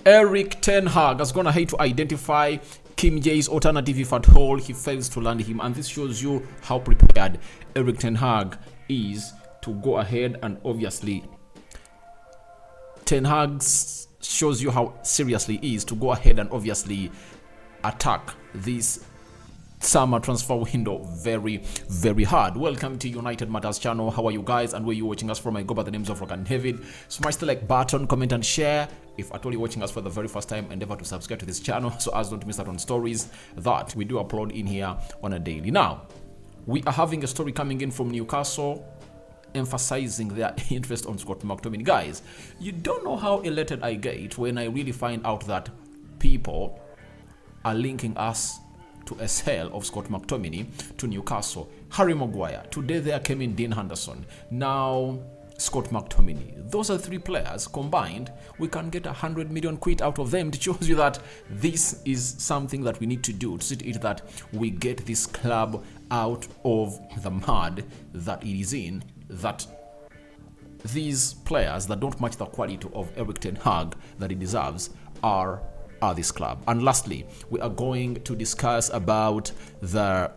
Erik ten Hag is going to hate to identify Kim Jae's alternative if at all he fails to land him, and this shows you how prepared Erik ten Hag is to go ahead, and obviously Ten Hag shows you how seriously he is to go ahead and obviously attack this summer transfer window very, very hard. Welcome to United Matters channel. How are you guys, and where you watching us from? I go by the names of Rock and David. Smash the like button, comment and share. If at all you're watching us for the very first time, endeavor to subscribe to this channel so as not to miss out on stories that we do upload in here on a daily. Now, we are having a story coming in from Newcastle emphasizing their interest on Scott McTominay. Guys, you don't know how elated I get when I really find out that people are linking us to a sale of Scott McTominay to Newcastle. Harry Maguire, today there came in Dean Henderson, now Scott McTominay. Those are three players combined. We can get 100 million quid out of them. It shows you that this is something that we need to do to see to it that we get this club out of the mud that it is in, that these players that don't match the quality of Erik ten Hag that he deserves are this club. And lastly, we are going to discuss about the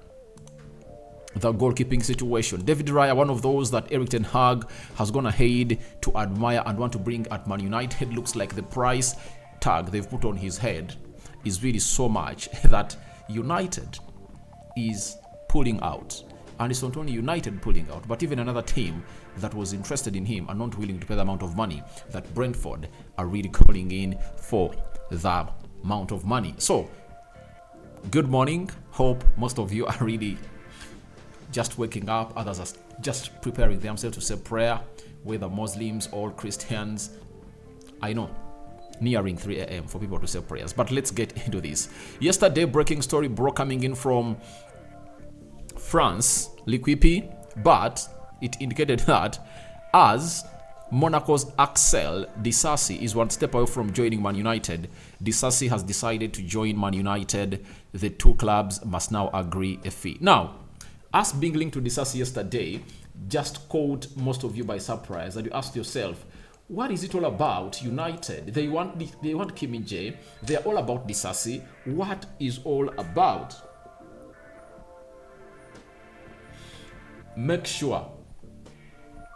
goalkeeping situation. David Raya, one of those that Erik ten Hag has gone ahead to admire and want to bring at Man United. Looks like the price tag they've put on his head is really so much that United is pulling out. And it's not only United pulling out, but even another team that was interested in him and not willing to pay the amount of money that Brentford are really calling in for the amount of money. So, good morning. Hope most of you are really just waking up. Others are just preparing themselves to say prayer, whether Muslims or Christians. I know, nearing 3 a.m. for people to say prayers. But let's get into this. Yesterday, breaking story coming in from France, L'Equipe, but it indicated that as Monaco's Axel Disasi is one step away from joining Man United, Disasi has decided to join Man United. The two clubs must now agree a fee. Now, us being linked to Disasi yesterday just caught most of you by surprise, and you asked yourself, what is it all about? United, they want Min-jae, they're all about Disasi. What is all about? Make sure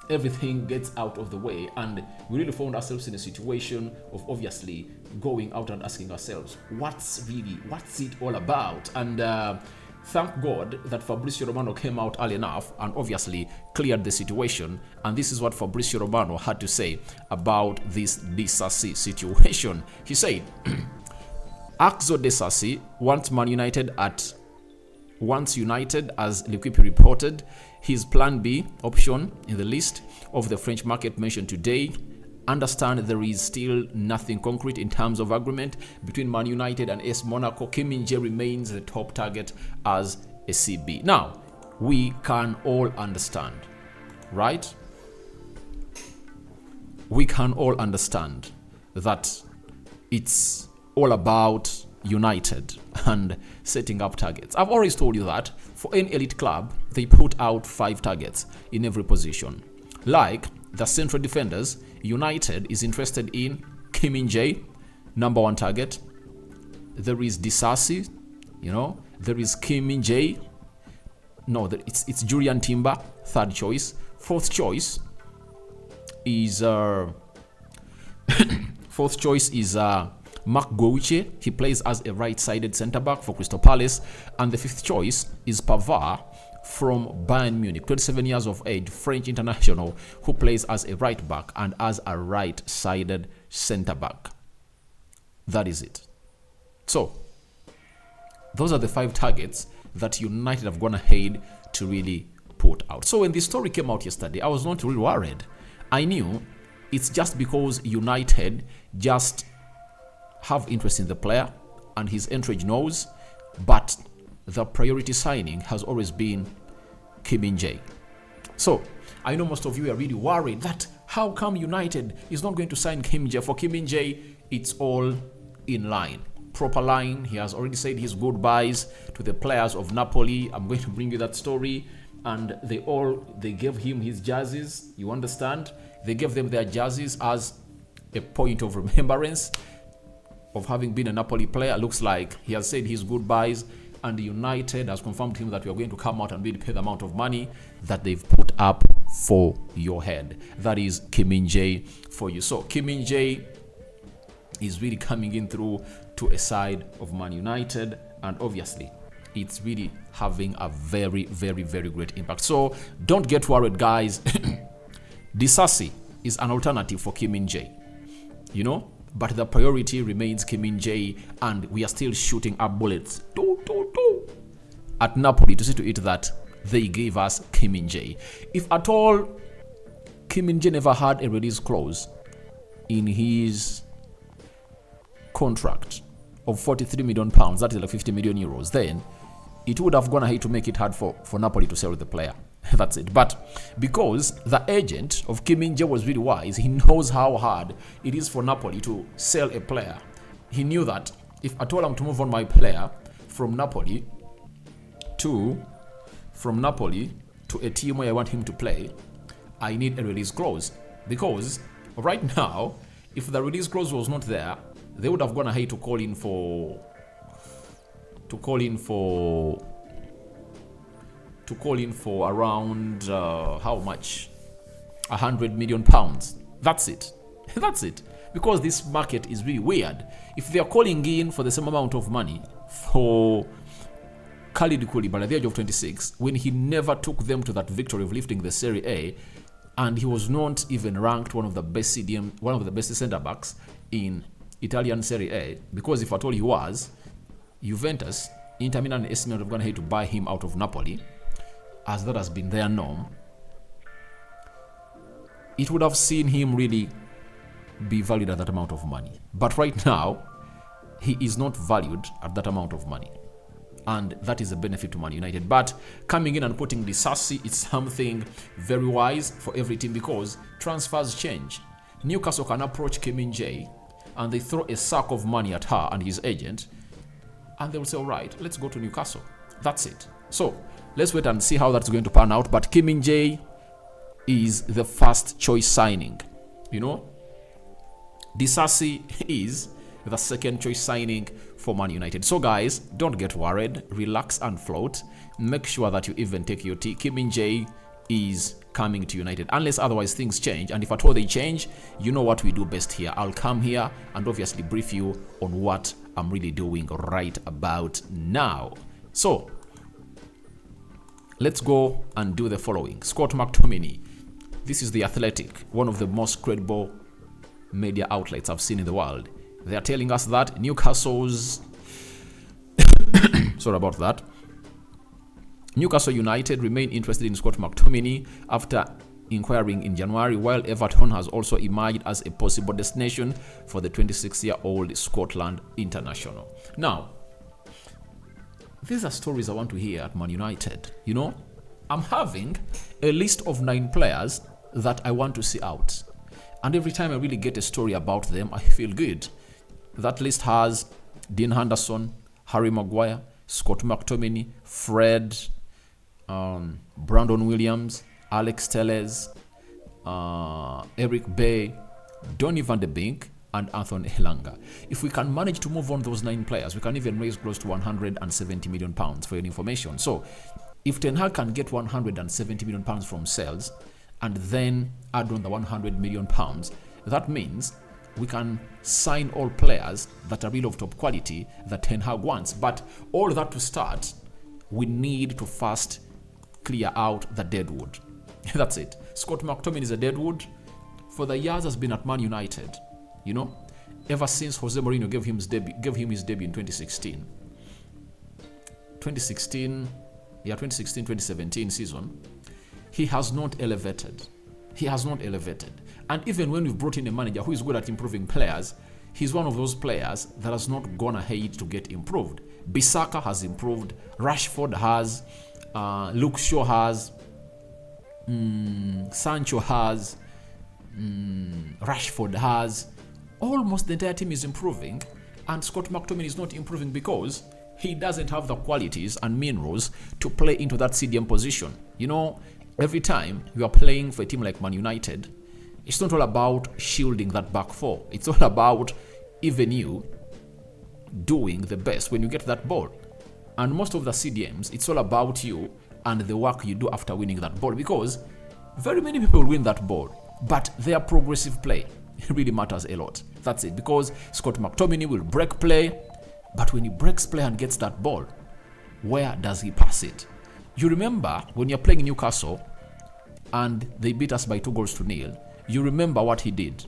everything gets out of the way, and we really found ourselves in a situation of obviously going out and asking ourselves, what's it all about? And thank God that Fabrizio Romano came out early enough and obviously cleared the situation. And this is what Fabrizio Romano had to say about this Disasi situation. He said, Axel Disasi wants Man United at once United, as L'Equipe reported. His plan B option in the list of the French market mentioned today. Understand there is still nothing concrete in terms of agreement between Man United and AS Monaco. Min-jae remains the top target as a CB. Now, we can all understand, right? We can all understand that it's all about United and setting up targets. I've always told you that for any elite club, they put out 5 targets in every position. Like the central defenders, United is interested in Min-jae, number 1 target. There is Disasi, there is Min-jae. No, it's Julian Timber, 3rd choice. 4th choice is Mctominay. He plays as a right-sided centre-back for Crystal Palace. And the 5th choice is Pavard from Bayern Munich, 27 years of age, French international, who plays as a right-back and as a right-sided centre-back. That is it. So, those are the 5 targets that United have gone ahead to really put out. So when this story came out yesterday, I was not really worried. I knew it's just because United just have interest in the player and his entourage knows, but the priority signing has always been Min-jae. So I know most of you are really worried that how come United is not going to sign Min-jae? For Min-jae, it's all in line, proper line. He has already said his goodbyes to the players of Napoli. I'm going to bring you that story. And they gave him his jerseys. You understand? They gave them their jerseys as a point of remembrance. of having been a Napoli player. Looks like he has said his goodbyes, and United has confirmed to him that we are going to come out and really pay the amount of money that they've put up for your head. That is Min-jae for you. So Min-jae is really coming in through to a side of Man United, and obviously it's really having a very, very, very great impact. So don't get worried, guys. Disasi is an alternative for Min-jae, you know, but the priority remains Min-jae, and we are still shooting up bullets at Napoli to see to it that they gave us Min-jae. If at all Min-jae never had a release clause in his contract of 43 million pounds, that is like 50 million euros, then it would have gone ahead to make it hard for Napoli to sell the player. That's it. But because the agent of Min-jae was really wise, he knows how hard it is for Napoli to sell a player. He knew that if at all I'm to move on my player from Napoli to a team where I want him to play, I need a release clause. Because right now, if the release clause was not there, they would have gone ahead to call in for around how much? 100 million pounds. That's it. That's it. Because this market is really weird. If they are calling in for the same amount of money for Khalid Koulibaly at the age of 26, when he never took them to that victory of lifting the Serie A, and he was not even ranked one of the best centre backs in Italian Serie A, because if at all he was, Juventus, Inter Milan, and AC Milan have gone ahead to buy him out of Napoli, as that has been their norm. It would have seen him really be valued at that amount of money. But right now, he is not valued at that amount of money. And that is a benefit to Man United. But coming in and putting Disasi is something very wise for every team, because transfers change. Newcastle can approach Min-jae and they throw a sack of money at her and his agent, and they'll say, all right, let's go to Newcastle. That's it. So let's wait and see how that's going to pan out. But Min-jae is the first choice signing. You know, Disasi is the second choice signing for Man United. So guys, don't get worried, relax and float. Make sure that you even take your tea. Min-jae is coming to United, unless otherwise things change. And if at all they change, you know what we do best here. I'll come here and obviously brief you on what I'm really doing right about now. So let's go and do the following. Scott McTominay. This is The Athletic, one of the most credible media outlets I've seen in the world. They are telling us that Newcastle's sorry about that. Newcastle United remain interested in Scott McTominay after inquiring in January, while Everton has also emerged as a possible destination for the 26-year-old Scotland international. Now, these are stories I want to hear at Man United. You know, I'm having a list of 9 players that I want to see out. And every time I really get a story about them, I feel good. That list has Dean Henderson, Harry Maguire, Scott McTominay, Fred, Brandon Williams, Alex Telles, Eric Bay, Donny van de Beek, and Anthony Elanga. If we can manage to move on those 9 players, we can even raise close to 170 million pounds for your information. So if Ten Hag can get 170 million pounds from sales and then add on the 100 million pounds, that means we can sign all players that are really of top quality that Ten Hag wants. But all that to start, we need to first clear out the deadwood. That's it. Scott McTominay is a deadwood. For the years has been at Man United, you know, ever since Jose Mourinho gave him his debut in 2016. 2017 season, he has not elevated. He has not elevated. And even when we've brought in a manager who is good at improving players, he's one of those players that has not gone ahead to get improved. Bissaka has improved. Rashford has. Luke Shaw has. Sancho has. Rashford has. Almost the entire team is improving. And Scott McTominay is not improving because he doesn't have the qualities and minerals to play into that CDM position. You know, every time you are playing for a team like Man United, it's not all about shielding that back four. It's all about even you doing the best when you get that ball. And most of the CDMs, it's all about you and the work you do after winning that ball, because very many people win that ball, but their progressive play really matters a lot. That's it, because Scott McTominay will break play, but when he breaks play and gets that ball, where does he pass it? You remember when you're playing Newcastle and they beat us by 2-0, you remember what he did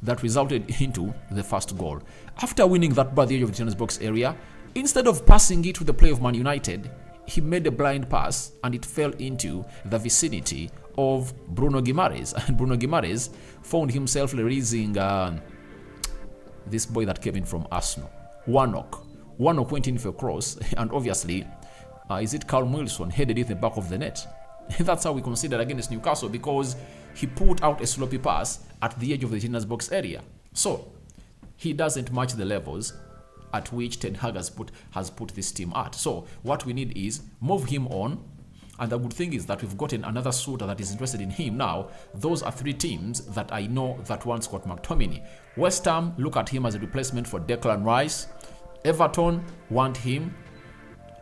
that resulted into the first goal. After winning that ball at the edge of the tennis box area, instead of passing it to the play of Man United, he made a blind pass and it fell into the vicinity of Bruno Guimaraes. And Bruno Guimaraes found himself releasing this boy that came in from Arsenal, Warnock. Warnock went in for a cross, and obviously, is it Carl Wilson headed it in the back of the net? That's how we considered against Newcastle, because he put out a sloppy pass at the edge of the tennis box area. So he doesn't match the levels at which Ten Hag has put this team at. So what we need is move him on. And the good thing is that we've gotten another suitor that is interested in him now. Those are 3 teams that I know that want Scott McTominay. West Ham look at him as a replacement for Declan Rice. Everton want him.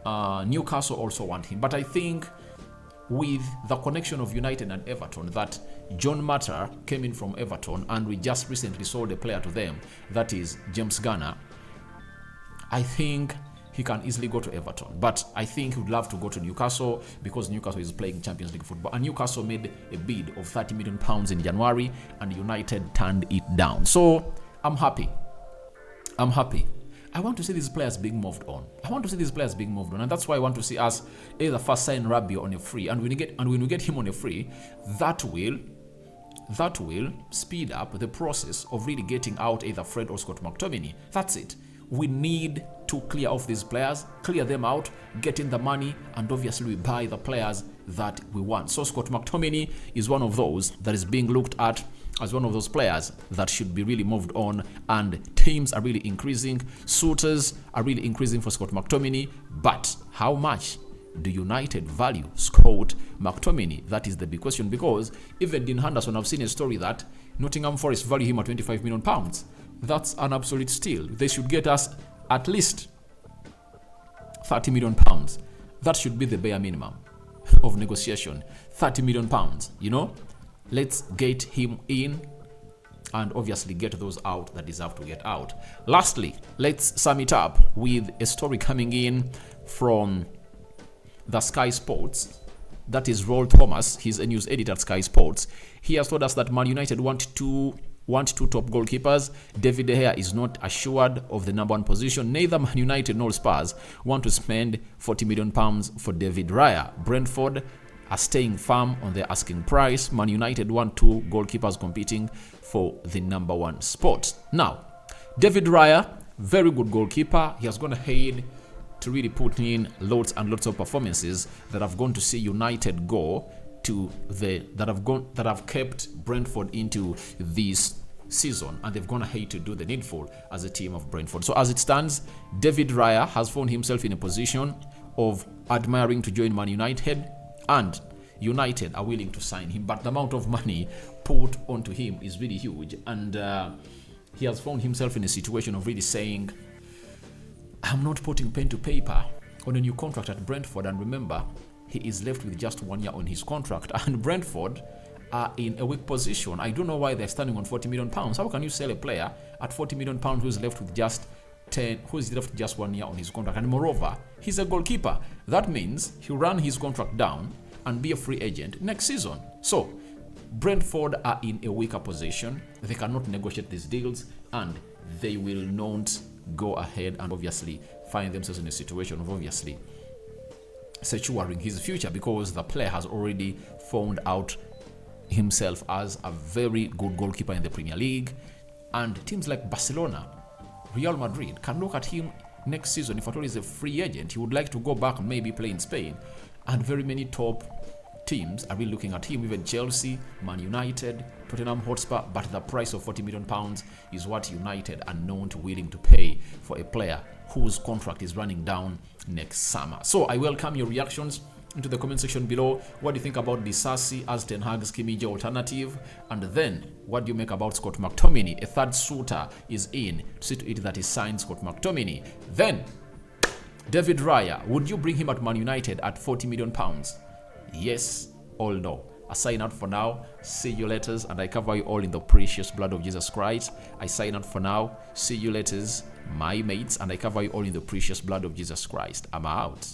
Newcastle also want him. But I think with the connection of United and Everton, that John Matter came in from Everton and we just recently sold a player to them, that is James Garner, I think he can easily go to Everton. But I think he would love to go to Newcastle, because Newcastle is playing Champions League football. And Newcastle made a bid of £30 million in January and United turned it down. So I'm happy. I want to see these players being moved on. And that's why I want to see us either first sign Rabiot on a free. And when we get him on a free, that will speed up the process of really getting out either Fred or Scott McTominay. That's it. We need to clear off these players, clear them out, get in the money, and obviously we buy the players that we want. So Scott McTominay is one of those that is being looked at as one of those players that should be really moved on, and teams are really increasing. Suitors are really increasing for Scott McTominay, but how much do United value Scott McTominay? That is the big question, because even Dean Henderson, I've seen a story that Nottingham Forest value him at £25 million. That's an absolute steal. They should get us at least £30 million. That should be the bare minimum of negotiation. £30 million, Let's get him in and obviously get those out that deserve to get out. Lastly, let's sum it up with a story coming in from the Sky Sports. That is Roll Thomas. He's a news editor at Sky Sports. He has told us that Man United want two top goalkeepers. David De Gea is not assured of the number 1 position. Neither Man United nor Spurs want to spend £40 million for David Raya. Brentford are staying firm on their asking price. Man United want 2 goalkeepers competing for the number 1 spot. Now, David Raya, very good goalkeeper. He has gone ahead to really put in lots and lots of performances that have gone to see United go to that have kept Brentford into this season, and they've gone ahead to do the needful as a team of Brentford. So as it stands, David Raya has found himself in a position of admiring to join Man United, and United are willing to sign him, but the amount of money put onto him is really huge, and he has found himself in a situation of really saying, I'm not putting pen to paper on a new contract at Brentford. And remember, he is left with just 1 year on his contract, and Brentford are in a weak position. I don't know why they're standing on £40 million. How can you sell a player at £40 million who is left with just 1 year on his contract? And moreover, he's a goalkeeper. That means he'll run his contract down and be a free agent next season. So Brentford are in a weaker position. They cannot negotiate these deals, and they will not go ahead and obviously find themselves in a situation of obviously securing his future, because the player has already found out himself as a very good goalkeeper in the Premier League, and teams like Barcelona, Real Madrid can look at him next season. If at all he's a free agent, he would like to go back and maybe play in Spain, and very many top teams are really looking at him, even Chelsea, Man United, Tottenham Hotspur. But the price of £40 million is what United are not willing to pay for a player whose contract is running down next summer. So I welcome your reactions into the comment section below. What do you think about Disasi as Ten Hag's Min-jae alternative? And then, what do you make about Scott McTominay? A third suitor is in to see to it that he signs Scott McTominay. Then, David Raya, would you bring him at Man United at £40 million? Yes or no? I sign out for now. See you later, and I cover you all in the precious blood of Jesus Christ. I sign out for now. See you later, my mates, and I cover you all in the precious blood of Jesus Christ. I'm out.